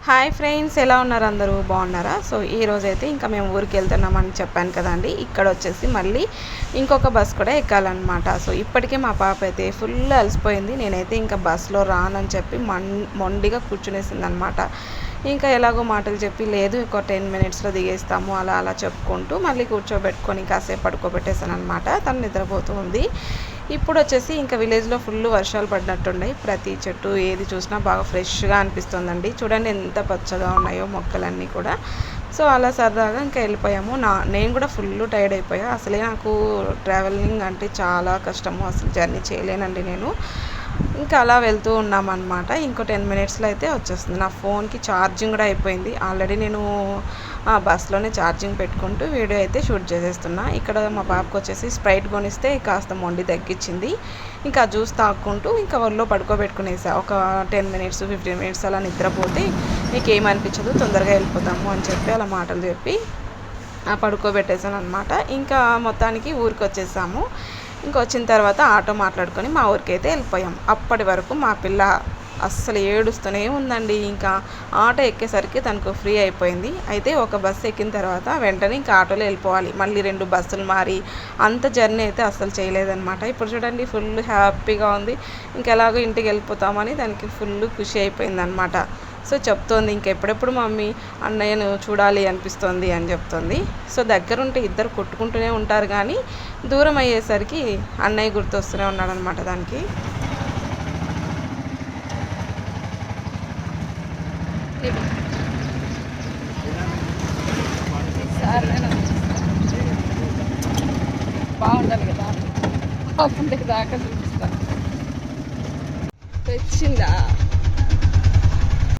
Hi friends, ఎలా ఉన్నారు? అందరూ బాగున్నారా? సో ఈ రోజైతే ఇంకా మేము ఊరికి వెళ్తున్నామని చెప్పాను కదండి. ఇక్కడ వచ్చేసి మళ్ళీ ఇంకొక బస్ కూడా ఎక్కాలన్నమాట. సో ఇప్పటికే మా పాప అయితే ఫుల్ అలసిపోయింది. నేనైతే ఇంకా బస్సులో రానని చెప్పి మొండిగా కూర్చునేసింది అనమాట. ఇంకా ఎలాగో మాటలు చెప్పి, లేదు ఒక 10 మినిట్స్లో దిగేస్తాము అలా అలా చెప్పుకుంటూ మళ్ళీ కూర్చోబెట్టుకొని కాసేపు పడుకోబెట్టేసాను అనమాట. తను నిద్రపోతూ ఉంది. ఇప్పుడు వచ్చేసి ఇంకా విలేజ్లో ఫుల్ వర్షాలు పడినట్టున్నాయి. ప్రతి చెట్టు ఏది చూసినా బాగా ఫ్రెష్గా అనిపిస్తుందండి. చూడండి ఎంత పచ్చగా ఉన్నాయో మొక్కలన్నీ కూడా. సో అలా సరదాగా ఇంకా వెళ్ళిపోయాము. నేను కూడా ఫుల్ టైర్డ్ అయిపోయా. అసలే నాకు ట్రావెలింగ్ అంటే చాలా కష్టము, అసలు జర్నీ చేయలేనండి నేను. ఇంకా అలా వెళ్తూ ఉన్నామన్నమాట. ఇంకో 10 మినిట్స్లో అయితే వచ్చేస్తుంది. నా ఫోన్కి ఛార్జింగ్ కూడా అయిపోయింది. ఆల్రెడీ నేను బస్లోనే ఛార్జింగ్ పెట్టుకుంటూ వీడియో అయితే షూట్ చేసేస్తున్నా. ఇక్కడ మా పాపకు వచ్చేసి స్ప్రైట్ కొనిస్తే కాస్త మొండి తగ్గించింది. ఇంకా జ్యూస్ తాక్కుంటూ ఇంకా ఒళ్ళో పడుకోబెట్టుకునేసా. ఒక 10 మినిట్స్ 15 మినిట్స్ అలా నిద్రపోతే నీకేమనిపించదు, తొందరగా వెళ్ళిపోతాము అని చెప్పి అలా మాటలు చెప్పి పడుకోబెట్టేసాను అనమాట. ఇంకా మొత్తానికి ఊరికి వచ్చేసాము. ఇంకా వచ్చిన తర్వాత ఆటో మాట్లాడుకొని మా ఊరికి అయితే వెళ్ళిపోయాం. అప్పటి వరకు మా పిల్ల అస్సలు ఏడుస్తూనే ఉందండి. ఇంకా ఆటో ఎక్కేసరికి తనకు ఫ్రీ అయిపోయింది. అయితే ఒక బస్సు ఎక్కిన తర్వాత వెంటనే ఇంకా ఆటోలో వెళ్ళిపోవాలి. మళ్ళీ 2 బస్సులు మారి అంత జర్నీ అయితే అస్సలు చేయలేదన్నమాట. ఇప్పుడు చూడండి ఫుల్ హ్యాపీగా ఉంది. ఇంకెలాగో ఇంటికి వెళ్ళిపోతామని దానికి ఫుల్ ఖుషి అయిపోయింది అనమాట. సో చెప్తోంది ఇంకెప్పుడెప్పుడు మమ్మీ అన్నయ్యను చూడాలి అనిపిస్తుంది అని చెప్తుంది. సో దగ్గరుంటే ఇద్దరు కొట్టుకుంటూనే ఉంటారు, కానీ దూరం అయ్యేసరికి అన్నయ్య గుర్తొస్తూనే ఉన్నాడనమాట దానికి. బాగుండాలి కదా, బాగుండే దాకా చూపిస్తా. తెచ్చిందా